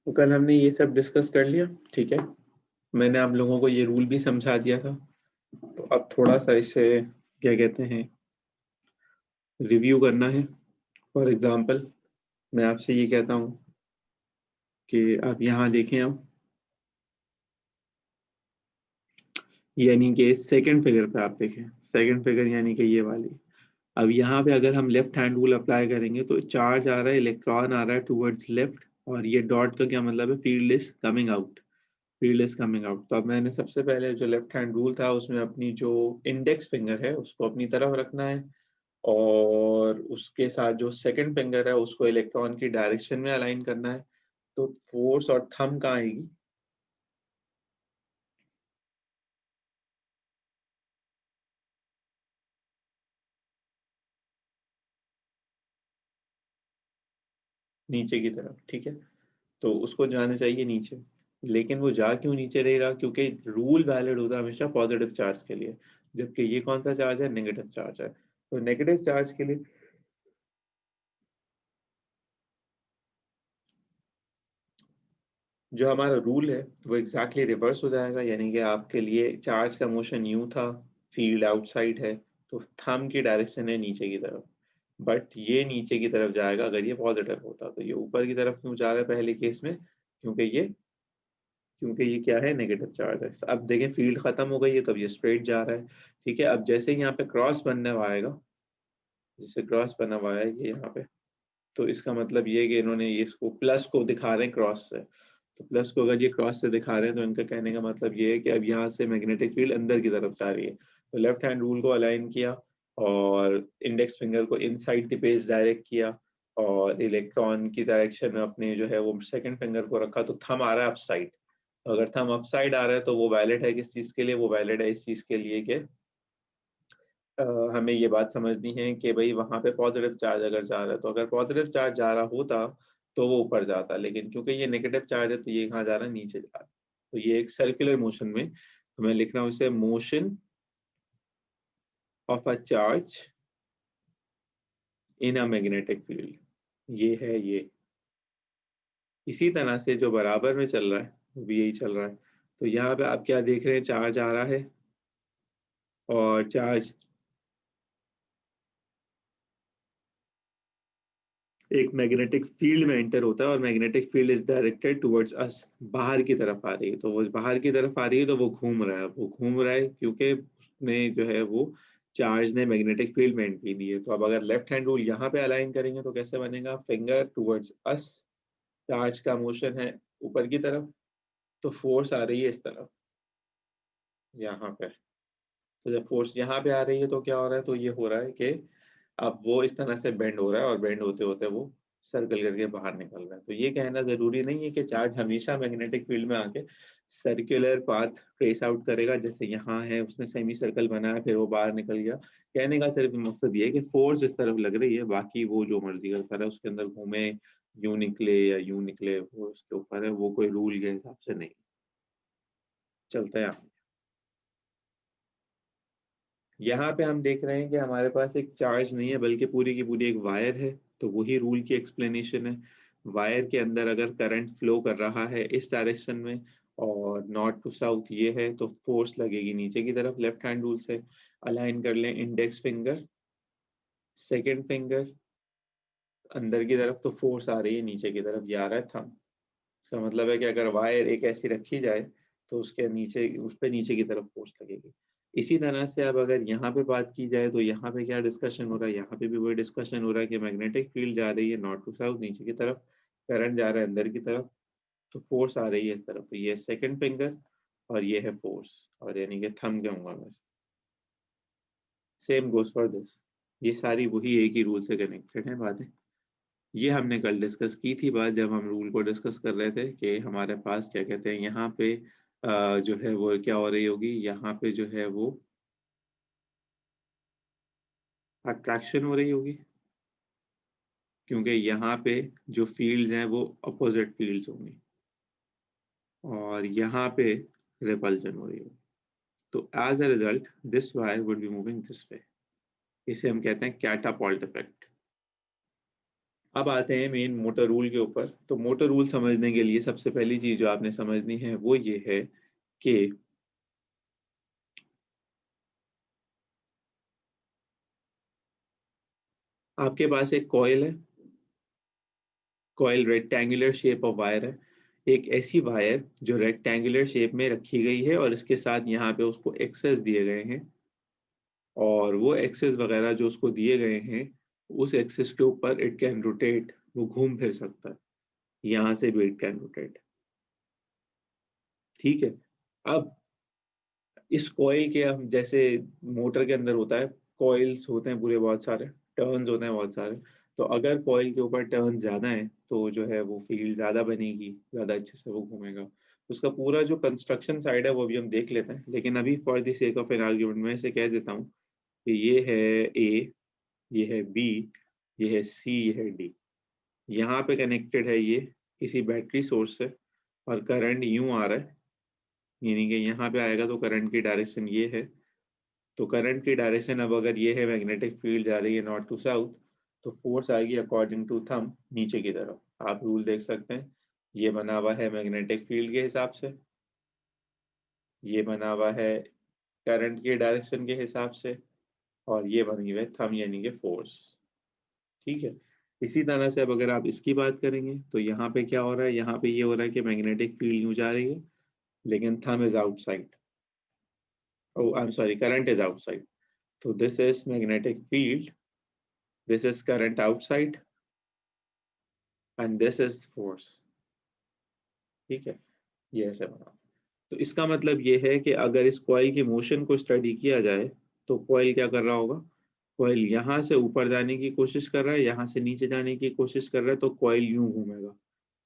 तो कल हमने ये सब डिस्कस कर लिया, ठीक है। मैंने आप लोगों को ये रूल भी समझा दिया था, तो अब थोड़ा सा इसे क्या कहते हैं रिव्यू करना है। फॉर एग्जांपल मैं आपसे ये कहता हूँ कि आप यहाँ देखें, अब यानी कि सेकंड फिगर पे आप देखें, सेकंड फिगर यानी कि ये वाली। अब यहाँ पे अगर हम लेफ्ट हैंड रूल अप्लाई करेंगे तो चार्ज आ रहा है, इलेक्ट्रॉन आ रहा है टूवर्ड्स लेफ्ट, और ये डॉट का क्या मतलब है, field is coming out, field is coming out. तो अब मैंने सबसे पहले जो लेफ्ट हैंड रूल था उसमें अपनी जो इंडेक्स फिंगर है उसको अपनी तरफ रखना है, और उसके साथ जो सेकंड फिंगर है उसको इलेक्ट्रॉन की डायरेक्शन में अलाइन करना है। तो फोर्स और थंब कहाँ आएगी, नीचे की तरफ, ठीक है। तो उसको जाना चाहिए नीचे, लेकिन वो जा क्यों नीचे रह रहा, क्योंकि रूल वैलिड होता है हमेशा पॉजिटिव चार्ज के लिए, जबकि ये कौन सा चार्ज है, नेगेटिव चार्ज है। तो नेगेटिव चार्ज के लिए जो हमारा रूल है वो एग्जैक्टली रिवर्स हो जाएगा, यानी कि आपके लिए चार्ज का मोशन यूं था, फील्ड आउटसाइड है, तो थंब की डायरेक्शन है नीचे की तरफ, बट ये नीचे की तरफ जाएगा अगर ये पॉजिटिव होता। तो ये ऊपर की तरफ क्यों जा रहा है पहले केस में, क्योंकि ये क्या है, नेगेटिव चार्ज है। अब देखें फील्ड खत्म हो गई है, तो अब ये स्ट्रेट जा रहा है, ठीक है। अब जैसे ही यहाँ पे क्रॉस बनने वाला आएगा, जैसे क्रॉस बना हुआ है ये यहाँ पे, तो इसका मतलब ये है कि इन्होंने ये इसको प्लस को दिखा रहे हैं क्रॉस से। तो प्लस को अगर ये क्रॉस से दिखा रहे हैं तो इनका कहने का मतलब ये है कि अब यहाँ से मैग्नेटिक फील्ड अंदर की तरफ जा रही है। तो लेफ्ट हैंड रूल को अलाइन किया और इंडेक्स फिंगर को इनसाइड द पेज डायरेक्ट किया, और इलेक्ट्रॉन की डायरेक्शन में अपने जो है वो सेकंड फिंगर को रखा, तो थंब आ रहा है अप साइड। तो अगर थंब अप साइड आ रहा है तो वो वैलिड है किस चीज के लिए, वो वैलिड है इस चीज के लिए कि अ, हमें ये बात समझनी है कि भाई वहां पे पॉजिटिव चार्ज अगर जा रहा है, तो अगर पॉजिटिव चार्ज जा रहा होता तो वो ऊपर जाता, लेकिन क्योंकि ये नेगेटिव चार्ज है तो ये कहाँ जा रहा है, नीचे जा रहा है। तो ये एक सर्कुलर मोशन में, तो मैं लिख रहा हूँ इसे motion of a charge in a magnetic field, ये है ये। इसी तरह से जो बराबर में चल रहा है वो भी यही चल रहा है। तो यहाँ पे आप क्या देख रहे हैं, चार्ज आ रहा है, और चार्ज एक मैग्नेटिक फील्ड में एंटर होता है, और magnetic field is directed towards अस, बाहर की तरफ आ रही है। तो वो बाहर की तरफ आ रही है तो वो घूम रहा है, वो घूम रहा है क्योंकि उसने जो है वो चार्ज ने मैग्नेटिक फील्ड में एंट्री दी है। तो अब अगर लेफ्ट हैंड रूल यहाँ पे अलाइन करेंगे तो कैसे बनेगा, फिंगर टुवर्ड्स अस, चार्ज का मोशन है ऊपर की तरफ, तो फोर्स आ रही है इस तरफ यहाँ पे। तो जब फोर्स यहाँ पे आ रही है तो क्या हो रहा है, तो ये हो रहा है कि अब वो इस तरह से बेंड हो रहा है, और बेंड होते होते वो सर्कल करके बाहर निकल रहा है। तो ये कहना जरूरी नहीं है कि चार्ज हमेशा मैग्नेटिक फील्ड में आके सर्कुलर पाथ ट्रेस आउट करेगा, जैसे यहाँ है उसने सेमी सर्कल बनाया फिर वो बाहर निकल गया। कहने का सिर्फ मकसद ये है कि फोर्स इस तरफ लग रही है, बाकी वो जो मर्जी करता रहे उसके अंदर घूमे, यूं निकले या यूं निकले, वो उसके ऊपर है, वो कोई रूल के हिसाब से नहीं चलता है। यहाँ पे हम देख रहे हैं कि हमारे पास एक चार्ज नहीं है बल्कि पूरी की पूरी एक वायर है, तो वही रूल की एक्सप्लेनेशन है। वायर के अंदर अगर करंट फ्लो कर रहा है इस डायरेक्शन में, और नॉर्थ टू साउथ ये है, तो फोर्स लगेगी नीचे की तरफ। लेफ्ट हैंड रूल से अलाइन कर लें इंडेक्स फिंगर, सेकेंड फिंगर अंदर की तरफ, तो फोर्स आ रही है नीचे की तरफ, ये आ रहा है थंब। इसका मतलब है कि अगर वायर एक ऐसी रखी जाए तो उसके नीचे, उस पे नीचे की तरफ फोर्स लगेगी। इसी तरह से अब अगर यहाँ पे बात की जाए तो यहाँ पे क्या डिस्कशन हो रहा है, यहाँ पे भी वही डिस्कशन हो रहा है कि मैग्नेटिक फील्ड जा रही है नॉर्थ टू साउथ नीचे की तरफ, करंट जा रहा है अंदर की तरफ, तो फोर्स आ रही है इस तरफ। तो ये सेकंड फिंगर और ये है फोर्स, और यानी कि थंब कहूंगा मैं। सेम गोज फॉर दिस, ये सारी वही एक ही रूल से कनेक्टेड है बातें। ये हमने कल डिस्कस की थी बात, जब हम रूल को डिस्कस कर रहे थे कि हमारे पास क्या कहते हैं यहाँ पे जो है वो क्या हो रही होगी, यहाँ पे जो है वो अट्रैक्शन हो रही होगी, क्योंकि यहाँ पे जो फील्ड्स हैं वो अपोजिट फील्ड्स होंगी, और यहाँ पे रिपल्जन हो रही होगी। तो as a result this wire would be moving this way, इसे हम कहते हैं कैटापॉल्ट इफेक्ट। अब आते हैं मेन मोटर रूल के ऊपर। तो मोटर रूल समझने के लिए सबसे पहली चीज जो आपने समझनी है वो ये है कि आपके पास एक कॉइल है, coil rectangular shape of wire है, एक ऐसी वायर जो रेक्टेंगुलर शेप में रखी गई है और इसके साथ यहाँ पे उसको एक्सेस दिए गए हैं, और वो एक्सेस वगैरह जो उसको दिए गए हैं उस एक्सेस के ऊपर इट कैन रोटेट, वो घूम फिर सकता है, यहाँ से भी इट कैन रोटेट। ठीक है। अब इस कॉइल के हम जैसे मोटर के अंदर होता है, कॉइल्स होते हैं पूरे बहुत सारे, टर्न्स होते हैं बहुत सारे। तो अगर कॉइल के ऊपर टर्न ज्यादा है तो जो है वो फील्ड ज्यादा बनेगी, ज्यादा अच्छे से वो घूमेगा। उसका पूरा जो कंस्ट्रक्शन साइड है वो भी हम देख लेते हैं, लेकिन अभी for the sake of an argument में इसे कह देता हूँ कि ये है ए, ये है बी, ये है सी, ये है डी। यहाँ पे कनेक्टेड है ये किसी बैटरी सोर्स से, और करंट यूं आ रहा है, यानी कि यहाँ पे आएगा तो करंट की डायरेक्शन ये है। तो करंट की डायरेक्शन अब अगर ये है, मैग्नेटिक फील्ड जा रही है नॉर्थ टू साउथ, तो फोर्स आएगी अकॉर्डिंग टू थंब नीचे की तरफ। आप रूल देख सकते हैं, ये बना हुआ है मैग्नेटिक फील्ड के हिसाब से, ये बना हुआ है करंट के डायरेक्शन के हिसाब से, और ये बनी हुई है थंब यानी कि फोर्स। ठीक है। इसी तरह से अब अगर आप इसकी बात करेंगे तो यहाँ पे क्या हो रहा है, यहाँ पे ये हो रहा है कि मैग्नेटिक फील्ड यूं जा रही है, लेकिन thumb is outside, oh I am sorry, current is outside. तो this is magnetic field, this is current outside, and this is force। ठीक है, ये ऐसे बना। तो इसका मतलब ये है कि अगर इस कॉइल की मोशन को स्टडी किया जाए तो कॉइल क्या कर रहा होगा, कॉइल यहाँ से ऊपर जाने की कोशिश कर रहा है, यहाँ से नीचे जाने की कोशिश कर रहा है, तो कॉइल यूं घूमेगा,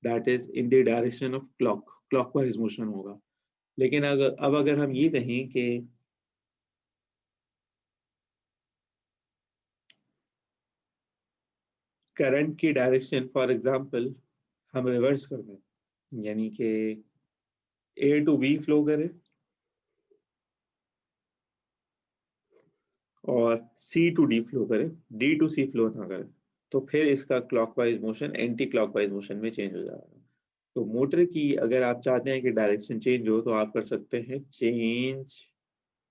that is in the direction of clockwise motion होगा। लेकिन अगर हम ये कहें कि करंट की डायरेक्शन फॉर एग्जांपल हम रिवर्स कर दें, यानी कि ए टू बी फ्लो करे और सी टू डी फ्लो करे, डी टू सी फ्लो ना करे, तो फिर इसका clockwise motion anti clockwise motion में चेंज हो जाएगा। तो मोटर की अगर आप चाहते हैं कि डायरेक्शन चेंज हो तो आप कर सकते हैं चेंज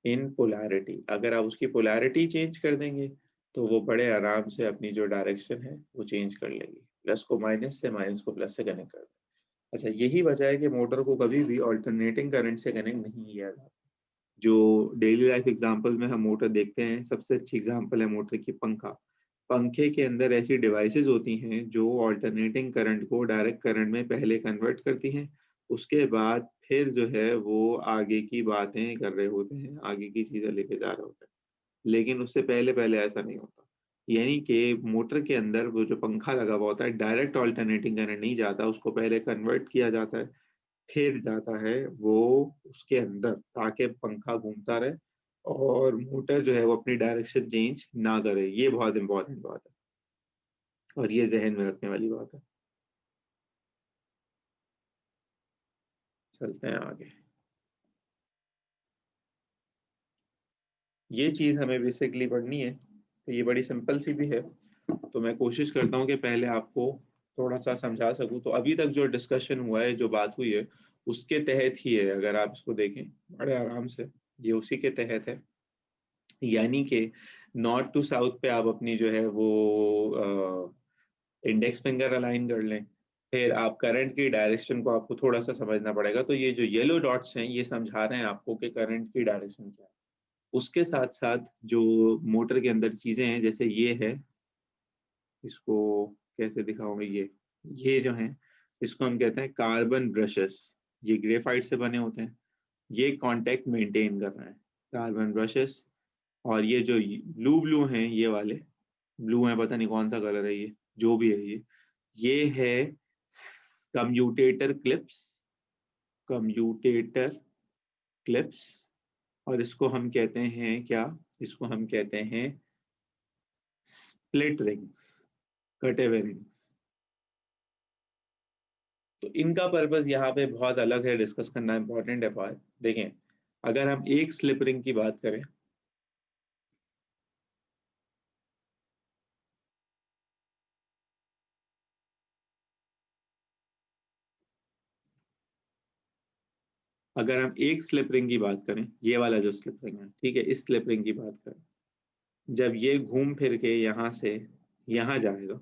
इन पोलैरिटी। अगर आप उसकी पोलैरिटी चेंज कर देंगे तो वो बड़े आराम से अपनी जो डायरेक्शन है वो चेंज कर लेगी, प्लस को माइनस से, माइनस को प्लस से कनेक्ट कर दें। अच्छा, यही वजह है कि मोटर को कभी भी ऑल्टरनेटिंग करंट से कनेक्ट नहीं किया जाता। जो डेली लाइफ एग्जांपल में हम मोटर देखते हैं, सबसे अच्छी एग्जांपल है मोटर की पंखा। पंखे के अंदर ऐसी डिवाइसेस होती हैं जो ऑल्टरनेटिंग करंट को डायरेक्ट करंट में पहले कन्वर्ट करती हैं, उसके बाद फिर जो है वो आगे की बातें कर रहे होते हैं, आगे की चीजें लेके जा रहे होते हैं। लेकिन उससे पहले पहले ऐसा नहीं होता। यानी कि मोटर के अंदर वो जो पंखा लगा हुआ होता है, डायरेक्ट ऑल्टरनेटिंग करंट नहीं जाता, उसको पहले कन्वर्ट किया जाता है, फिर जाता है वो उसके अंदर, ताकि पंखा घूमता रहे और मोटर जो है वो अपनी डायरेक्शन चेंज ना करे। ये बहुत इंपॉर्टेंट बात है और ये जहन में रखने वाली बात है। चलते हैं आगे। ये चीज हमें बेसिकली पढ़नी है, तो ये बड़ी सिंपल सी भी है, तो मैं कोशिश करता हूँ कि पहले आपको थोड़ा सा समझा सकूं। तो अभी तक जो डिस्कशन हुआ है, जो बात हुई है, उसके तहत ही है। अगर आप इसको देखें बड़े आराम से, ये उसी के तहत है। यानी कि नॉर्थ टू साउथ पे आप अपनी जो है वो इंडेक्स फिंगर अलाइन कर लें। फिर आप करंट की डायरेक्शन को आपको थोड़ा सा समझना पड़ेगा। तो ये जो येलो डॉट्स हैं ये समझा रहे हैं आपको कि करंट की डायरेक्शन क्या है। उसके साथ साथ जो मोटर के अंदर चीजें हैं, जैसे ये है, इसको कैसे दिखाऊंगा, ये जो है इसको हम कहते हैं कार्बन ब्रशेस। ये ग्रेफाइट से बने होते हैं, ये कांटेक्ट मेंटेन कर रहे हैं, कार्बन ब्रशेस। और ये जो ब्लू ब्लू हैं, ये वाले ब्लू है, पता नहीं कौन सा कलर है ये, जो भी है ये है कम्यूटेटर क्लिप्स, कम्यूटेटर क्लिप्स। और इसको हम कहते हैं क्या, इसको हम कहते हैं स्प्लिट रिंग्स, कटे हुए रिंग्स। तो इनका पर्पस यहाँ पे बहुत अलग है, डिस्कस करना इंपॉर्टेंट है बात। देखें, अगर हम एक स्लिप रिंग की बात करें, अगर हम एक स्लिप रिंग की बात करें, ये वाला जो स्लिप रिंग है, ठीक है, इस स्लिप रिंग की बात करें, जब ये घूम फिर के यहाँ से यहाँ जाएगा,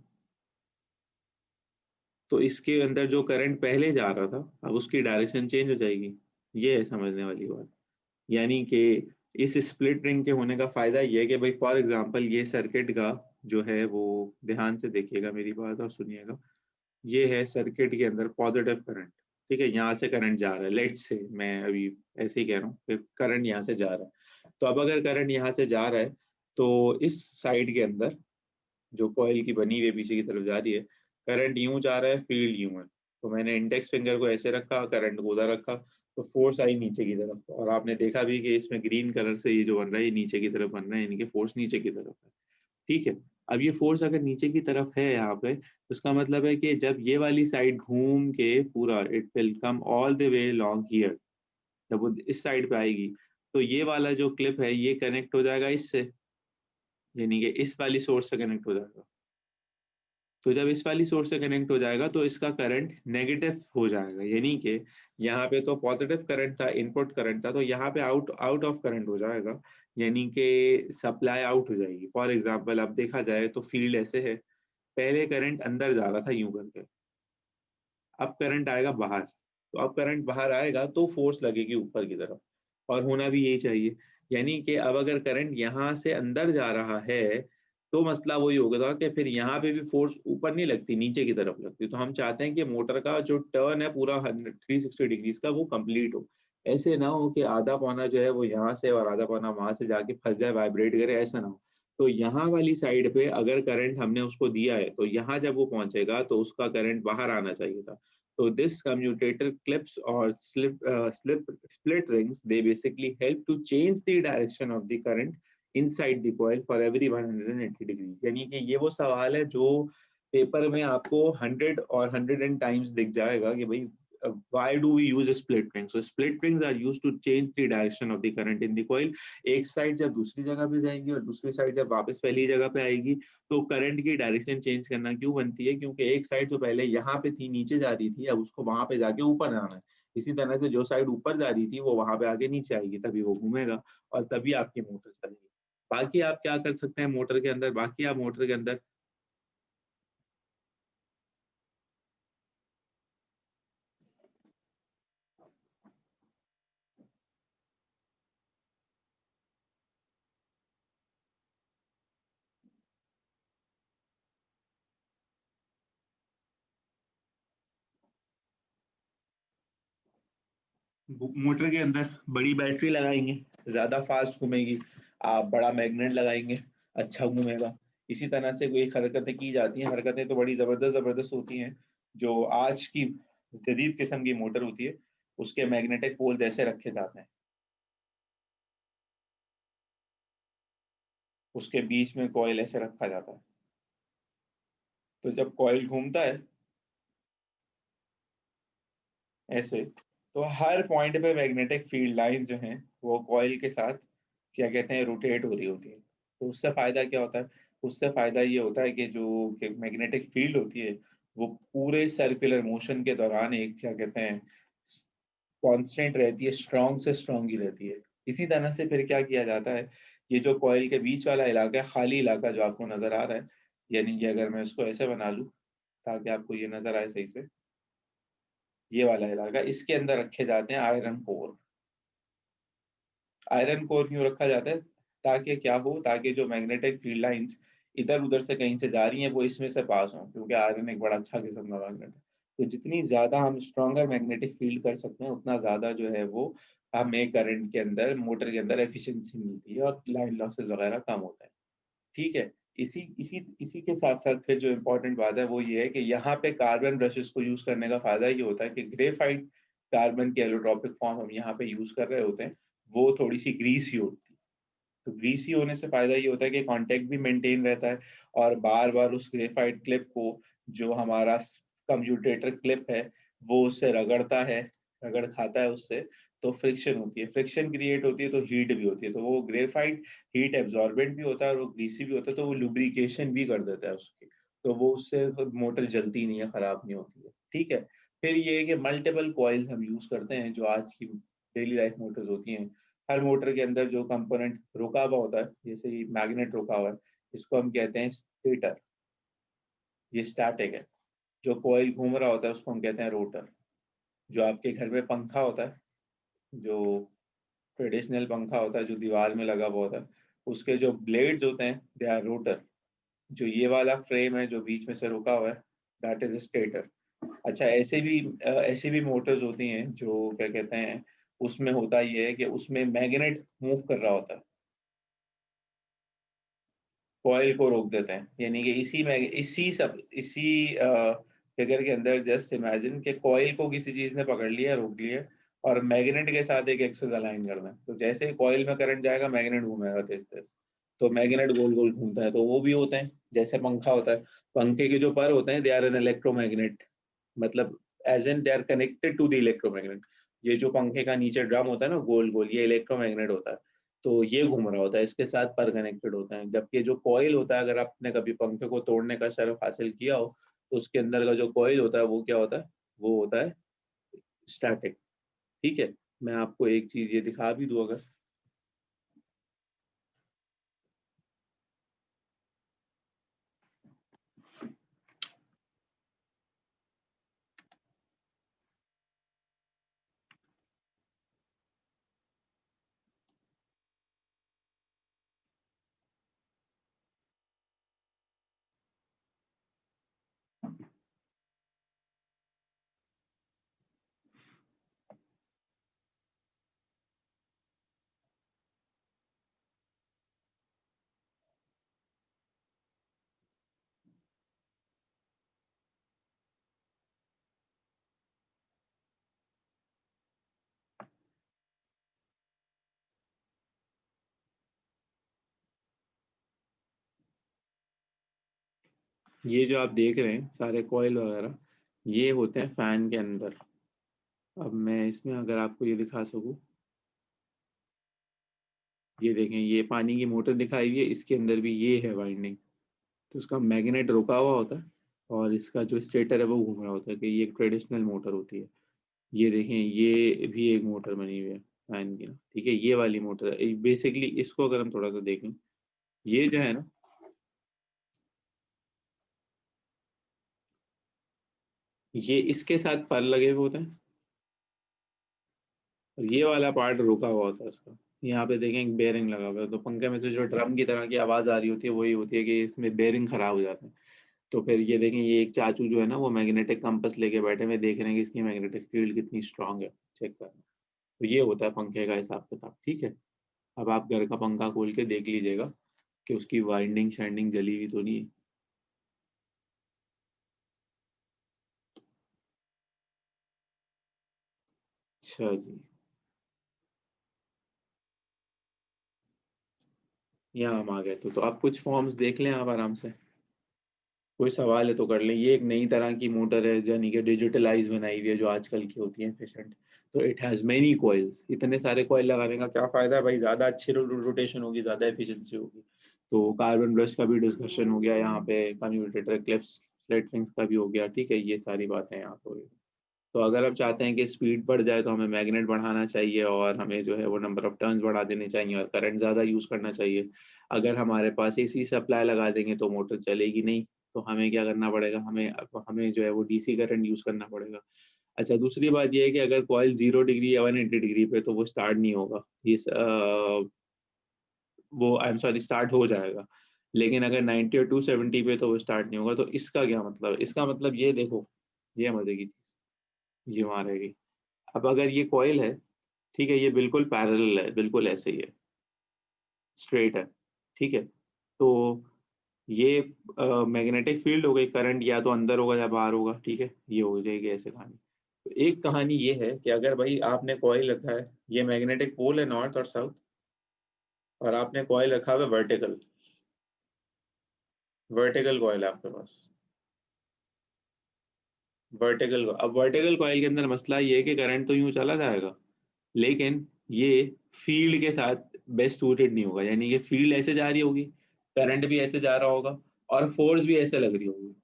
तो इसके अंदर जो करंट पहले जा रहा था, अब उसकी डायरेक्शन चेंज हो जाएगी। ये है समझने वाली बात। यानी कि इस स्प्लिट रिंग के होने का फ़ायदा ये है कि भाई फॉर एग्ज़ाम्पल ये सर्किट का जो है वो, ध्यान से देखिएगा मेरी बात और सुनिएगा। ये है सर्किट के अंदर पॉजिटिव करंट, ठीक है? यहाँ से करंट जा रहा है, लेट्स से मैं अभी ऐसे ही कह रहा हूँ कि करंट यहाँ से जा रहा है। तो अब अगर करंट यहाँ से जा रहा है, तो इस साइड के अंदर जो कॉइल की बनी हुई है पीछे की तरफ जा रही है, करंट यूँ जा रहा है, फील्ड यूँ है। तो मैंने इंडेक्स फिंगर को ऐसे रखा, करंट को उधर रखा, तो फोर्स आई नीचे की तरफ, और आपने देखा भी कि इसमें ग्रीन कलर से ये जो बन रहा है, ये नीचे की तरफ बन रहा है, यानी कि फोर्स नीचे की तरफ है। ठीक है? अब ये फोर्स अगर नीचे की तरफ है यहाँ पे, तो इसका मतलब है कि जब ये वाली साइड घूम के पूरा it will come all the way along here, जब वो इस साइड पे आएगी, तो ये वाला जो क्लिप है, ये कनेक्ट हो जाएगा इससे, यानी कि इस वाली सोर्स से कनेक्ट हो जाएगा। तो जब इस वाली सोर्स से कनेक्ट हो जाएगा, तो इसका करंट नेगेटिव हो जाएगा, यानी कि यहाँ पे तो पॉजिटिव करंट था, इनपुट करंट था, तो यहाँ पे आउट आउट ऑफ करंट हो जाएगा, यानी कि सप्लाई आउट हो जाएगी। फॉर एग्जांपल अब देखा जाए तो फील्ड ऐसे है, पहले करंट अंदर जा रहा था यूं करके, अब करंट आएगा बाहर, तो अब करंट बाहर आएगा तो फोर्स लगेगी ऊपर की तरफ, और होना भी यही चाहिए। यानी कि अब अगर करंट यहाँ से अंदर जा रहा है, तो मसला वही होगा कि फिर यहाँ पे भी फोर्स ऊपर नहीं लगती, नीचे की तरफ लगती। तो हम चाहते हैं कि मोटर का जो टर्न है पूरा 360 डिग्रीज का, वो कंप्लीट हो। ऐसे ना हो कि आधा पौना जो है वो यहाँ से और आधा पौना वहां से जाके फंस जाए, वाइब्रेट करे, ऐसा ना हो। तो यहाँ वाली साइड पे अगर करंट हमने उसको दिया है, तो यहाँ जब वो पहुंचेगा तो उसका करंट बाहर आना चाहिए था। So this commutator clips or split rings, they basically help to change the direction of the current inside the coil for every 180 degrees. यानी कि ये वो सवाल है जो पेपर में आपको 100 और 100 टाइम्स दिख जाएगा कि भाई why do we use a split ring? So split rings are used to change the direction of the current in the coil. एक साइड जब दूसरी जगह पे जाएगी और दूसरी साइड जब वापस पहली जगह पे आएगी, तो करंट की डायरेक्शन चेंज करना क्यों बनती है? क्योंकि एक साइड जो पहले यहाँ पे थी, नीचे जा रही थी, अब उसको वहां पे जाके ऊपर जाना है। इसी तरह से जो साइड ऊपर जा रही थी वो वहां पे आके नीचे आएगी, तभी वो घूमेगा और तभी आपकी मोटर चलेगी। बाकी आप क्या कर सकते हैं मोटर के अंदर? बाकी आप मोटर के अंदर मोटर के अंदर बड़ी बैटरी लगाएंगे, ज्यादा फास्ट घूमेगी। आप बड़ा मैग्नेट लगाएंगे, अच्छा घूमेगा। इसी तरह से कोई हरकतें की जाती हैं, हरकतें तो बड़ी जबरदस्त जबरदस्त होती हैं। जो आज की जदीद किस्म की मोटर होती है, उसके मैग्नेटिक पोल ऐसे रखे जाते हैं, उसके बीच में कॉइल ऐसे रखा जाता है। तो जब कॉइल घूमता है ऐसे, तो हर पॉइंट पे मैग्नेटिक फील्ड लाइन जो है वो कॉइल के साथ क्या कहते हैं, रोटेट हो रही होती है। तो उससे फायदा क्या होता है? उससे फायदा ये होता है कि जो मैग्नेटिक फील्ड होती है, वो पूरे सर्कुलर मोशन के दौरान एक क्या कहते हैं, कांस्टेंट रहती है, स्ट्रांग से स्ट्रांग ही रहती है। इसी तरह से फिर क्या किया जाता है, ये जो कॉइल के बीच वाला इलाका है, खाली इलाका जो आपको नजर आ रहा है, यानी कि अगर मैं इसको ऐसे बना लूं ताकि आपको ये नजर आए सही से, ये वाला इलाका, इसके अंदर रखे जाते हैं आयरन कोर। आयरन कोर क्यों रखा जाता है? ताकि क्या हो, ताकि जो मैग्नेटिक फील्ड लाइंस इधर उधर से कहीं से जा रही हैं वो इसमें से पास हों, क्योंकि आयरन एक बड़ा अच्छा किस्म का मैग्नेट है। तो जितनी ज्यादा हम स्ट्रॉन्गर मैग्नेटिक फील्ड कर सकते हैं, उतना ज्यादा जो है वो हमें करंट के अंदर, मोटर के अंदर एफिशिएंसी मिलती है और लाइन लॉसेस वगैरह कम होता है। ठीक है? इसी इसी इसी के साथ साथ फिर जो इम्पोर्टेंट बात है वो ये है कि यहाँ पे कार्बन ब्रशेस को यूज करने का फायदा ये होता है कि ग्रेफाइट कार्बन की एलोट्रोपिक फॉर्म हम यहाँ पे यूज कर रहे होते हैं, वो थोड़ी सी ग्रीसी होती है। तो ग्रीसी होने से फायदा ये होता है कि कांटेक्ट भी मेंटेन रहता है, और बार बार उस ग्रेफाइट क्लिप को जो हमारा कम्यूटेटर क्लिप है वो उससे रगड़ता है, रगड़ खाता है उससे, तो फ्रिक्शन होती है, फ्रिक्शन क्रिएट होती है, तो हीट भी होती है। तो वो ग्रेफाइट हीट एब्जॉर्बेंट भी होता है और वो ग्रीसी भी होता है, तो वो लुब्रिकेशन भी कर देता है उसकी। तो वो उससे मोटर जलती नहीं है, खराब नहीं होती है। ठीक है? फिर ये है कि मल्टीपल कॉइल्स हम यूज करते हैं, जो आज की डेली लाइफ मोटर्स होती हैं। हर मोटर के अंदर जो कंपोनेंट रुका हुआ होता है, जैसे ही मैग्नेट रुका हुआ है, इसको हम कहते हैं स्टेटर, ये स्टैटिक है। जो कॉइल घूम रहा होता है उसको हम कहते हैं रोटर। जो आपके घर में पंखा होता है, जो ट्रेडिशनल पंखा होता है जो दीवार में लगा हुआ होता है, उसके जो ब्लेड्स होते हैं दे आर रोटर। जो ये वाला फ्रेम है जो बीच में से रुका हुआ है, दैट इज स्टेटर। अच्छा, ऐसे भी मोटर्स होती हैं जो क्या कहते हैं, उसमें होता ये है कि उसमें मैग्नेट मूव कर रहा होता है, कॉइल को रोक देते हैं। यानी कि इसी फिगर के अंदर जस्ट इमेजिन कि कॉइल को किसी चीज ने पकड़ लिया, रोक लिया, और मैग्नेट के साथ एक एक्सेस अलाइन करना है। तो जैसे ही कॉइल में करंट जाएगा, मैग्नेट घूमेगा तेज तेज, तो मैग्नेट गोल गोल घूमता है। तो वो भी होते हैं, जैसे पंखा होता है, पंखे के जो पर होते हैं दे आर एन इलेक्ट्रोमैग्नेट, मतलब as an they are connected to the electromagnet. ये जो पंखे का नीचे ड्रम होता है ना गोल गोल, ये इलेक्ट्रोमैग्नेट होता है। तो ये घूम रहा होता है, इसके साथ पर कनेक्टेड होता है। जबकि जो कॉइल होता है, अगर आपने कभी पंखे को तोड़ने का शर्फ हासिल किया हो, तो उसके अंदर का जो कॉइल होता है वो क्या होता है, वो होता है स्टैटिक। ठीक है, मैं आपको एक चीज ये दिखा भी दूं अगर। ये जो आप देख रहे हैं सारे कॉइल वगैरह, ये होते हैं फैन के अंदर। अब मैं इसमें अगर आपको ये दिखा सकूं, ये देखें, ये पानी की मोटर दिखाई हुई है, इसके अंदर भी ये है वाइंडिंग। तो उसका मैग्नेट रुका हुआ होता है, और इसका जो स्टेटर है वो घूम रहा होता है, कि ये एक ट्रेडिशनल मोटर होती है। ये देखें, ये भी एक मोटर बनी हुई है फैन की ना, ठीक है, ये वाली मोटर है बेसिकली। इसको अगर हम थोड़ा सा देखें, ये जो है ना, ये इसके साथ पर लगे हुए होते हैं, और ये वाला पार्ट रुका हुआ होता है उसका। यहाँ पे देखें एक बेयरिंग लगा हुआ है, तो पंखे में से जो ड्रम की तरह की आवाज आ रही होती है, वही होती है कि इसमें बेयरिंग खराब हो जाते हैं। तो फिर ये देखें, ये एक चाचू जो है ना, वो मैग्नेटिक कंपास लेके बैठे हुए देख रहे हैं कि इसकी मैग्नेटिक फील्ड कितनी स्ट्रांग है, चेक करना। तो ये होता है पंखे का हिसाब किताब, ठीक है। अब आप घर का पंखा खोल के देख लीजिएगा कि उसकी वाइंडिंग शाइंडिंग जली हुई तो नहीं है। अच्छा जी, यहाँ हम आ गए। तो आप कुछ फॉर्म्स देख लें आप आराम से, कोई सवाल है तो कर लें। ये एक नई तरह की मोटर है, यानी कि डिजिटलाइज बनाई हुई है, जो आजकल की होती है एफिशिएंट। तो इट हैज़ मेनी कॉइल्स, इतने सारे कॉइल लगाने का क्या फ़ायदा है भाई, ज़्यादा अच्छी रोटेशन होगी, ज़्यादा एफिशिएंसी होगी। तो कार्बन ब्रश का भी डिस्कशन हो गया यहाँ पे, कम्यूटेटर क्लिप्स स्लेट रिंग्स का भी हो गया, ठीक है, ये सारी बातें यहाँ पे हो गई। तो अगर आप चाहते हैं कि स्पीड बढ़ जाए, तो हमें मैग्नेट बढ़ाना चाहिए, और हमें जो है वो नंबर ऑफ टर्न्स बढ़ा देने चाहिए, और करंट ज़्यादा यूज़ करना चाहिए। अगर हमारे पास एसी सप्लाई लगा देंगे तो मोटर चलेगी नहीं। तो हमें क्या करना पड़ेगा, हमें जो है वो डीसी करंट यूज़ करना पड़ेगा। अच्छा, दूसरी बात ये है कि अगर कॉइल 0 डिग्री या 180 डिग्री पे, तो वो स्टार्ट नहीं होगा। वो आई एम सॉरी, स्टार्ट हो जाएगा, लेकिन अगर 90 और 270 पे, तो वो स्टार्ट नहीं होगा। तो इसका क्या मतलब, इसका मतलब ये देखो, ये मजे की चीज, ये वहां रहेगी। अब अगर ये कॉइल है, ठीक है, ये बिल्कुल पैरेलल है, बिल्कुल ऐसे ही है, स्ट्रेट है, ठीक है। तो ये मैग्नेटिक फील्ड हो गई, करंट या तो अंदर होगा या बाहर होगा, ठीक है, ये हो जाएगी ऐसे कहानी। तो एक कहानी ये है कि अगर भाई आपने कॉइल रखा है, ये मैग्नेटिक पोल है नॉर्थ और साउथ, और आपने कॉइल रखा हुआ है वर्टिकल, वर्टिकल कॉइल है आपके पास, वर्टिकल। अब वर्टिकल कॉइल के अंदर मसला ये है कि करंट तो यूं चला जाएगा, लेकिन ये फील्ड के साथ बेस्ट सूटेड नहीं होगा। यानी कि फील्ड ऐसे जा रही होगी, करंट भी ऐसे जा रहा होगा, और फोर्स भी ऐसे लग रही होगी,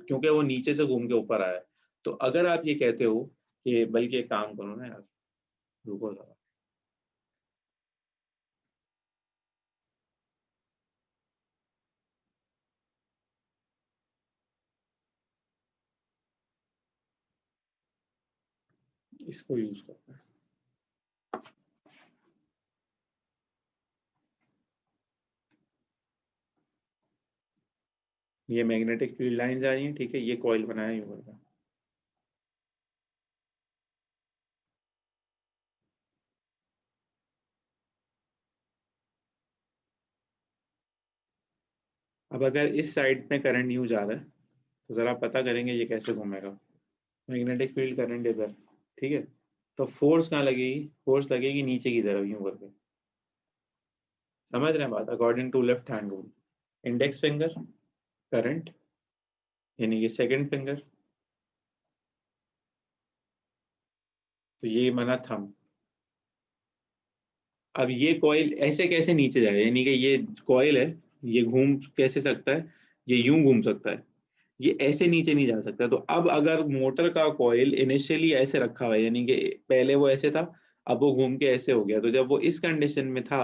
क्योंकि वो नीचे से घूम के ऊपर आया है। तो अगर आप ये कहते हो कि, बल्कि एक काम करो ना यार, रुको जरा, इसको यूज करते हैं। ये मैग्नेटिक फील्ड लाइंस आ रही हैं, ठीक है, ये कॉइल बनाया यूं करके। अब अगर इस साइड में करंट यूं जा रहा है तो जरा पता करेंगे ये कैसे घूमेगा। मैग्नेटिक फील्ड करंट इधर, ठीक है, तो फोर्स कहाँ लगेगी? फोर्स लगेगी नीचे की तरफ यूं करके। समझ रहे हैं बात? According to left hand rule, index finger current, यानी कि सेकंड फिंगर, तो ये माना थंब। अब ये कॉइल ऐसे कैसे नीचे जाएगा, यानी कि ये कॉइल है, ये घूम कैसे सकता है? ये यूं घूम सकता है, ये ऐसे नीचे नहीं जा सकता। तो अब अगर मोटर का कॉइल इनिशियली ऐसे रखा हुआ है, यानी कि पहले वो ऐसे था, अब वो घूम के ऐसे हो गया, तो जब वो इस कंडीशन में था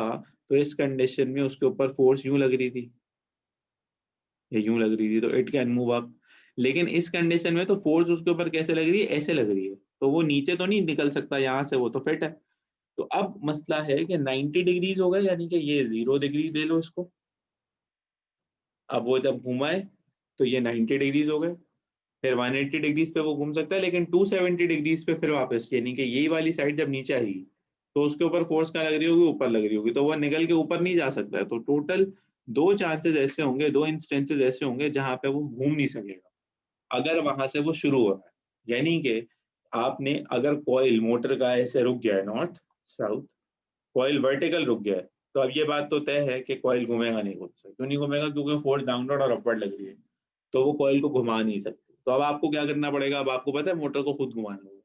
तो इस कंडीशन में उसके ऊपर फोर्स यूं लग रही थी, ये यूं लग रही थी, तो इट कैन मूव अप। लेकिन इस कंडीशन में तो फोर्स उसके ऊपर कैसे लग रही है? ऐसे लग रही है, तो वो नीचे तो नहीं निकल सकता यहाँ से, वो तो फिट है। तो अब मसला है कि 90 डिग्रीज हो गए, यानी कि ये 0 डिग्री दे लो इसको। अब वो जब घुमाए तो ये 90 डिग्रीज हो गए, फिर 180 डिग्रीज पे वो घूम सकता है, लेकिन 270 डिग्रीज पे फिर वापस, यानी कि यही वाली साइड जब नीचे आएगी तो उसके ऊपर फोर्स कहाँ लग रही होगी? ऊपर लग रही होगी, तो वो निकल के ऊपर नहीं जा सकता है। तो टोटल दो चांसेस ऐसे होंगे, दो इंस्टेंसेस ऐसे होंगे जहां पे वो घूम नहीं सकेगा अगर वहां से वो शुरू हो रहा है। यानी कि आपने अगर कॉइल मोटर का ऐसे रुक गया है नॉर्थ साउथ, कॉइल वर्टिकल रुक गया है, तो अब ये बात तो तय है कि कॉइल घूमेगा नहीं खुद से। क्यों नहीं घूमेगा? क्योंकि फोर्स डाउनवर्ड और अपवर्ड लग रही है, तो वो कॉइल को घुमा नहीं सकती। तो अब आपको क्या करना पड़ेगा? अब आपको पता है मोटर को खुद घुमाना होगा।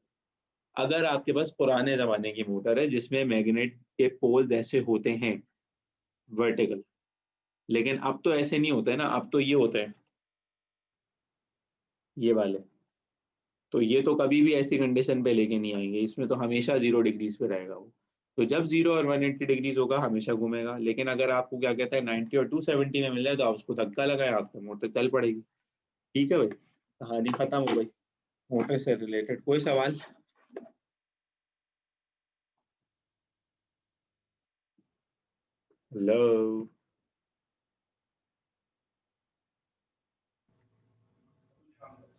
अगर आपके पास पुराने जमाने की मोटर है जिसमें मैग्नेट के पोल्स ऐसे होते हैं वर्टिकल, लेकिन अब तो ऐसे नहीं होते हैं ना, अब तो ये होते हैं ये वाले, तो ये तो कभी भी ऐसी कंडीशन पे लेके नहीं आएंगे, इसमें तो हमेशा 0 डिग्रीज पे रहेगा वो। तो जब 0 और 180 डिग्रीज होगा हमेशा घूमेगा। लेकिन अगर आपको क्या कहता है 90 और 270 में मिल जाए तो आप उसको धक्का लगाए, आपको मोटर चल पड़ेगी। ठीक है भाई, कहानी खत्म हो गई मोटर से रिलेटेड। कोई सवाल? हेलो?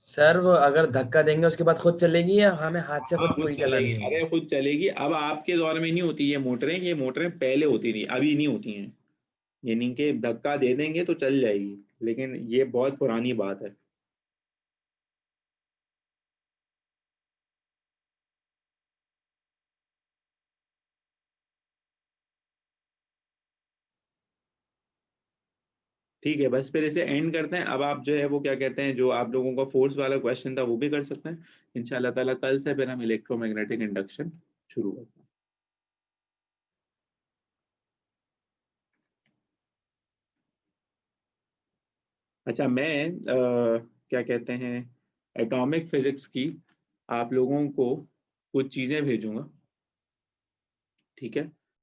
सर वो अगर धक्का देंगे उसके बाद खुद चलेगी या हमें हाथ से हाँ खुद खुद पुल चलेगी, चलानी होगी? अरे खुद चलेगी। अब आपके दौर में नहीं होती ये मोटरें पहले होती थी, अभी नहीं होती हैं। यानी कि धक्का दे देंगे तो चल जाएगी, लेकिन ये बहुत पुरानी बात है। ठीक है, बस फिर इसे एंड करते हैं। अब आप जो है वो क्या कहते हैं, जो आप लोगों का फोर्स वाला क्वेश्चन था वो भी कर सकते हैं इंशाल्लाह ताला। कल से फिर हम इलेक्ट्रोमैग्नेटिक इंडक्शन शुरू करते हैं। अच्छा, मैं क्या कहते हैं, एटॉमिक फिजिक्स की आप लोगों को कुछ चीज़ें भेजूंगा, ठीक है?